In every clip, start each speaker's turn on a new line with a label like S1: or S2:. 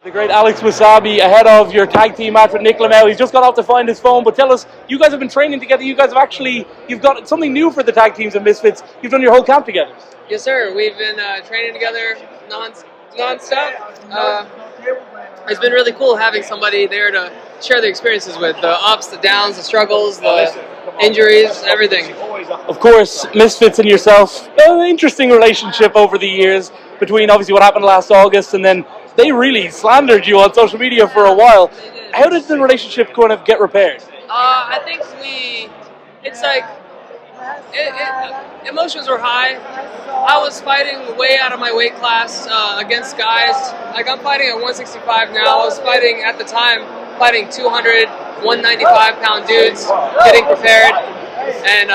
S1: The great Alex Wassabi ahead of your tag team match with NichLmao. He's just got off to find his phone, but tell us, you guys have been training together. You guys have you've got something new for the tag teams and Misfits. You've done your whole camp together.
S2: Yes, sir. We've been training together non-stop. It's been really cool having somebody there to share the experiences with, the ups, the downs, the struggles, the injuries, everything.
S1: Of course, Misfits and yourself, an interesting relationship over the years between obviously what happened last August and then they really slandered you on social media for a while. How did the relationship kind of get repaired?
S2: I think it's like, emotions were high. I was fighting way out of my weight class against guys. Like I'm fighting at 165 now. I was fighting at the time, 200, 195-pound dudes, getting prepared. And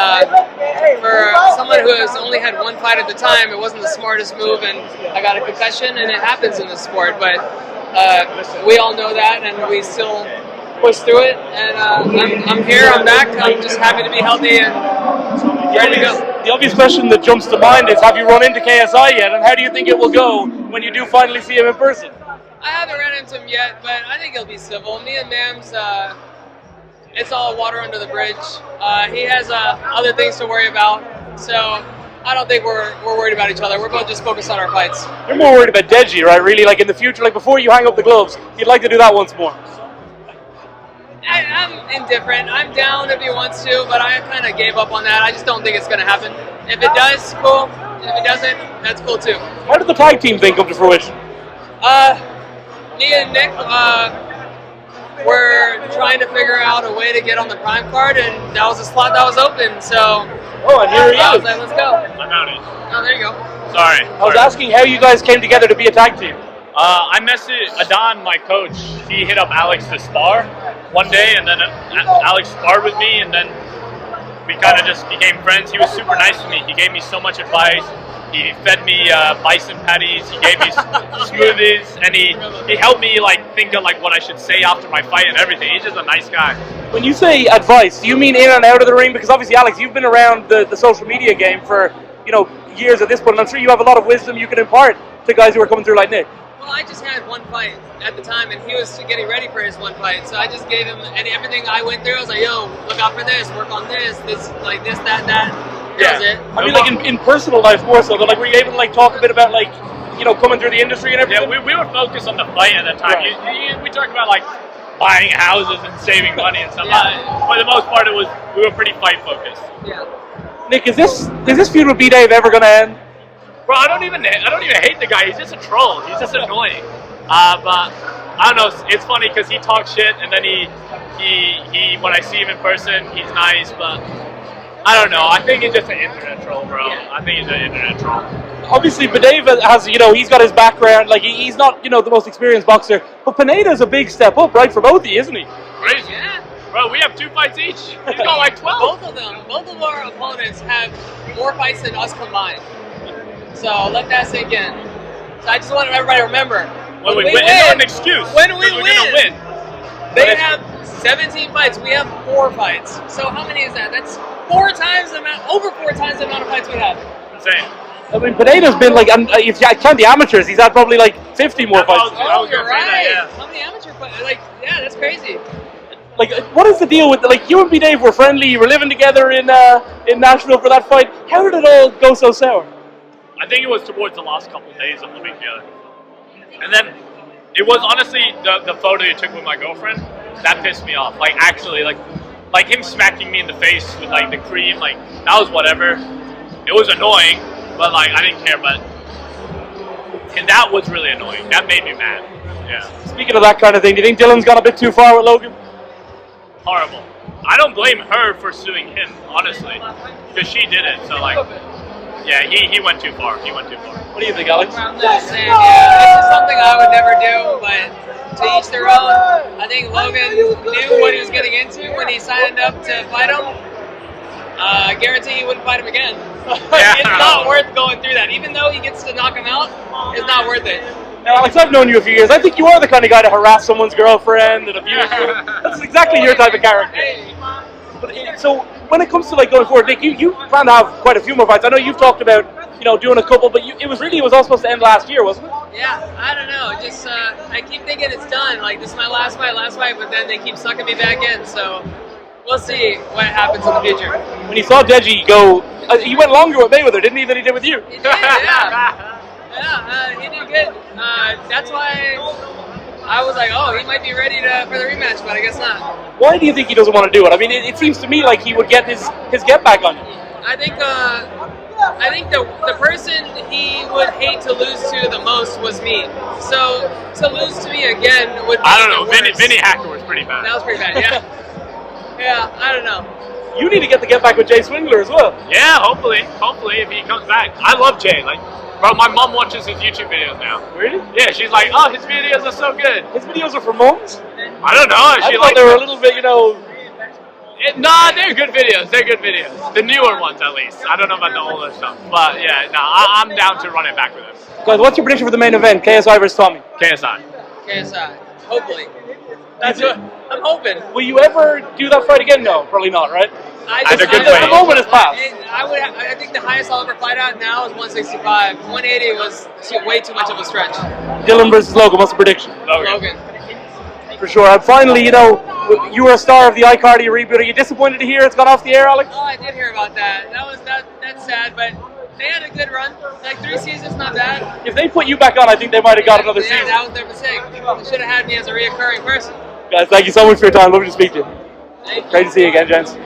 S2: for someone who has only had one fight at the time, it wasn't the smartest move, and I got a concussion, and it happens in this sport. But we all know that, and we still push through it. And I'm here, I'm back. I'm just happy to be healthy and ready to go.
S1: The obvious question that jumps to mind is, have you run into KSI yet, and how do you think it will go when you do finally see him in person?
S2: I haven't ran into him yet, but I think he'll be civil. Me and Mams, it's all water under the bridge. He has other things to worry about, so I don't think we're worried about each other. We're both just focused on our fights.
S1: You're more worried about DEJI, right? Really, like in the future, like before you hang up the gloves, you'd like to do that once more.
S2: I'm indifferent. I'm down if he wants to, but I kind of gave up on that. I just don't think it's going to happen. If it does, cool. If it doesn't, that's cool too.
S1: How did the tag team thing come to fruition?
S2: Me and Nick were trying to figure out a way to get on the Prime card, and that was a slot that was open. So,
S1: and here he is.
S2: I was like, let's go.
S3: I found it.
S2: Oh, there you go.
S3: Sorry.
S1: I was asking how you guys came together to be a tag team.
S3: I messaged Adon, my coach. He hit up Alex to spar one day, and then Alex sparred with me, and then we kind of just became friends. He was super nice to me. He gave me so much advice. He fed me bison patties. He gave me smoothies, and he helped me like think of like what I should say after my fight and everything. He's just a nice guy.
S1: When you say advice, do you mean in and out of the ring? Because obviously, Alex, you've been around the social media game for years at this point, and I'm sure you have a lot of wisdom you can impart to guys who are coming through like Nick.
S2: Well, I just had one fight at the time, and he was getting ready for his one fight. So I just gave him everything I went through. I was like, yo, look out for this, work on this, like this, that. That was it.
S1: I mean, like in personal life more so, but like were you able to like talk a bit about like, coming through the industry and everything?
S3: Yeah, we were focused on the fight at that time. Right. We talked about like buying houses and saving money and stuff. Yeah. For the most part, we were pretty fight focused.
S2: Yeah.
S1: Nick, is this feud with B-Dave ever going to end?
S3: Bro, I don't even hate the guy. He's just a troll. He's just annoying. But I don't know. It's funny because he talks shit, and then he when I see him in person, he's nice. But I don't know. I think he's just an internet troll, bro. Yeah. I think he's an internet troll. Obviously,
S1: Dave has he's got his background. Like he's not the most experienced boxer, but Pineda's a big step up, right, for both of you, isn't he?
S3: Crazy. Yeah. Bro, we have 2 fights each. He's got like 12.
S2: Both of our opponents have more fights than us combined. So let that sink in. So I just want everybody to remember.
S3: When we win, it's not an excuse.
S2: When we win, they
S3: but
S2: have 17 fights. We have 4 fights. So how many is that? That's over 4 times the amount of fights we have.
S3: Insane.
S1: I mean, Pineda's been like, if you count the amateurs, he's had probably like 50 more fights.
S2: Oh, you're right. Yeah. How many amateur fights? That's crazy.
S1: Like, what is the deal with you and B-Dave were friendly? You were living together in Nashville for that fight. How did it all go so sour?
S3: I think it was towards the last couple of days of living together. And then it was honestly the photo you took with my girlfriend that pissed me off. Like actually, like him smacking me in the face with like the cream, like that was whatever. It was annoying, but like I didn't care. And that was really annoying. That made me mad. Yeah.
S1: Speaking of that kind of thing, do you think Dylan's gone a bit too far with Logan?
S3: Horrible. I don't blame her for suing him, honestly, because she did it. So like. Yeah, he went too far. What
S1: do you think, Alex?
S2: I'm just saying, this is something I would never do, but to each their own. I think Logan knew what he was getting into when he signed up to fight him. I guarantee he wouldn't fight him again.
S3: Yeah.
S2: It's not worth going through that. Even though he gets to knock him out, it's not worth it.
S1: Now, Alex, I've known you a few years. I think you are the kind of guy to harass someone's girlfriend and abuse her. That's exactly your type of character. But, so when it comes to like going forward, Nick, you plan to have quite a few more fights. I know you've talked about doing a couple, but it was all supposed to end last year, wasn't it?
S2: Yeah, I don't know. Just I keep thinking it's done. Like, this is my last fight, but then they keep sucking me back in. So we'll see what happens in the future.
S1: When you saw DEJI go, he went longer with Mayweather, didn't he, than he did with you?
S2: He did, yeah. He did good. That's why I was like, oh, he might be ready for the rematch, but I guess not.
S1: Why do you think he doesn't want to do it? I mean, it seems to me like he would get his get back on you.
S2: I think the person he would hate to lose to the most was me. So to lose to me again would be
S3: I don't know.
S2: worse.
S3: Vinny Hacker was pretty bad.
S2: That was pretty bad, yeah. Yeah, I don't know.
S1: You need to get back with Jay Swingler as well.
S3: Yeah, hopefully if he comes back. I love Jay. Like, bro, my mom watches his YouTube videos now.
S1: Really?
S3: Yeah, she's like, oh, his videos are so good.
S1: His videos are for moms?
S3: I don't know.
S1: I thought they were a little bit,
S3: Nah, they're good videos. They're good videos. The newer ones, at least. I don't know about the older stuff. But yeah, I'm down to run it back with him.
S1: Guys, what's your prediction for the main event? KSI versus Tommy?
S3: KSI.
S2: KSI. Hopefully. That's what I'm hoping.
S1: Will you ever do that fight again? No, probably not, right? The moment has passed.
S2: I think the highest I'll ever fight at now is 165. 180 was way too much of a stretch.
S1: Dylan versus Logan, what's the prediction?
S2: Logan.
S1: For sure. And finally, you were a star of the iCardio reboot. Are you disappointed to hear it's gone off the air, Alex?
S2: Oh, I did hear about that. That's sad, but they had a good run. Like 3 seasons, not bad.
S1: If they put you back on, I think they might have got another season.
S2: That was their mistake. They should have had me as a reoccurring person.
S1: Guys, thank you so much for your time. Lovely to speak to you.
S2: Thank you.
S1: Great to see you again, gents.